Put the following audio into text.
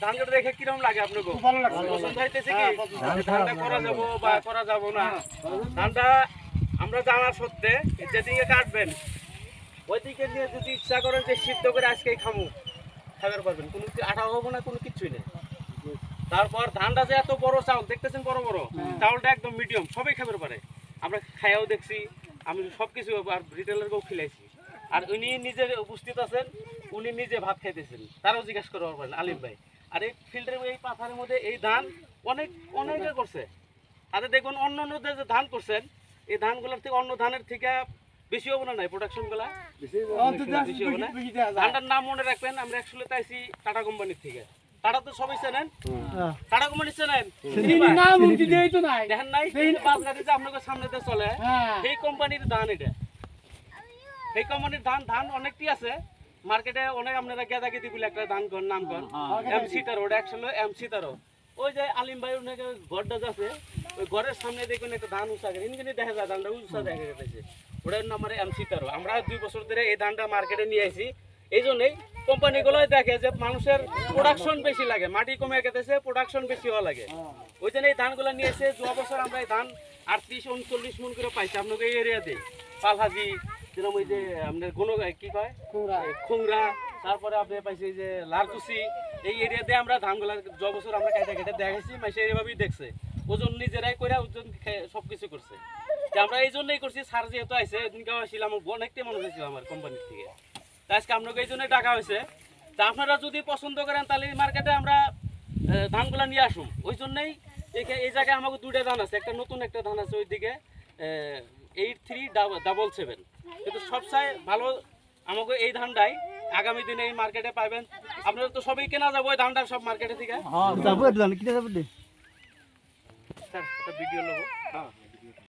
ধান কাটা দেখে কিরকম লাগে আপনাকে? পছন্দ হইতেছে কি ধানটা করা যাবো বা করা যাবো না? ধানটা আমরা জানার সত্ত্বে যেদিকে কাটবেন ওইদিকে নিয়ে যদি ইচ্ছা করেন যে সিদ্ধ করে আজকেই খাবার পারবেন, কোনো আটা হবো না, কোনো কিছুই নেই। তারপর ধানটা যে এত বড় চাউল দেখতেছেন, বড় বড় চাউলটা একদম মিডিয়াম, সবাই খাবার পারে। আমরা খাইয়াও দেখছি, আমি সব কিছু আর রিটেলারকেও খিলাইছি। আর উনি নিজে উপস্থিত আছেন, উনি নিজে ভাত খাইতেছেন, তারাও জিজ্ঞাসা করতে পারবেন আলিম ভাই। আর এই ফিল্ডের এই পাথারের মধ্যে এই ধান অনেকে করছে। তাদের দেখুন অন্য অন্য যে ধান করছেন, এই ধানগুলোর থেকে অন্য ধানের থেকে বেশি হবো না, নাই প্রোডাকশন গুলা বেশি হবে না। ধানটার নাম মনে রাখবেন, আমরা অ্যাকচুয়ালি তাইছি টাটা কোম্পানির থেকে। টাটা তো সবাই চেনেন, টাটা কোম্পানি চেনেন, দেখেন নাই বাস গাড়ি যে আপনাদের সামনে দিয়ে চলে, সেই কোম্পানির ধান এটা। এই কোম্পানির ধান অনেকটি আছে মার্কেটে, অনেক আপনারা গেদাগেদি বলে একটা ধান নাম কর MC13, ওটা একচুয়ালি MC13। ওই যে আলিম ভাই ঘরটা আছে, ওই ঘরের সামনে দেখুন একটা ধান উঁচা গেছে, ইনখানে দেখা যায় ধানটা উঁচা দেখা গেছে, ওটার নাম MC13। আমরা 2 বছর ধরে এই ধানটা মার্কেটে নিয়ে আসি। এই জন্যই কোম্পানিগুলো দেখে যে মানুষের প্রোডাকশন বেশি লাগে, মাটি কমে গেছে, প্রোডাকশন বেশি হওয়া লাগে। ওই জন্য এই ধানগুলো নিয়ে এসে 2 বছর আমরা এই ধান 38-39 মন করে পাইছি আপনাকে এই এরিয়াতে। পালহাজি যেরকম ওই যে আপনার কি কয় খুংরা, তারপরে আপনি পাইছি যে লারকুসি, এই এরিয়াতে আমরা ধানগুলা 2 বছর আমরা কেটে দেখাইছি, মাসে এইভাবেই দেখছে, ওজন নিজেরাই করে ওজন সবকিছু করছে। আমরা এই জন্যই করছি, স্যার যেহেতু আইসে ওইদিনকে আসছিলাম, অনেকটাই মনে হয়েছিল আমার কোম্পানির থেকে, আজকে আপনাকে এই জন্যই টাকা হয়েছে। তা আপনারা যদি পছন্দ করেন তাহলে মার্কেটে আমরা ধানগুলা নিয়ে আসুন। ওই জন্যই এই জায়গায় আমাকে 2টা ধান আছে, একটা নতুন একটা ধান আছে ওইদিকে 8377, কিন্তু সবচেয়ে ভালো আমাকে এই ধানটাই আগামী দিনে এই মার্কেটে পাবেন। আপনারা তো সবই কেনা যাবো এই ধানটা সব মার্কেটে থেকে। ভিডিও নেবো।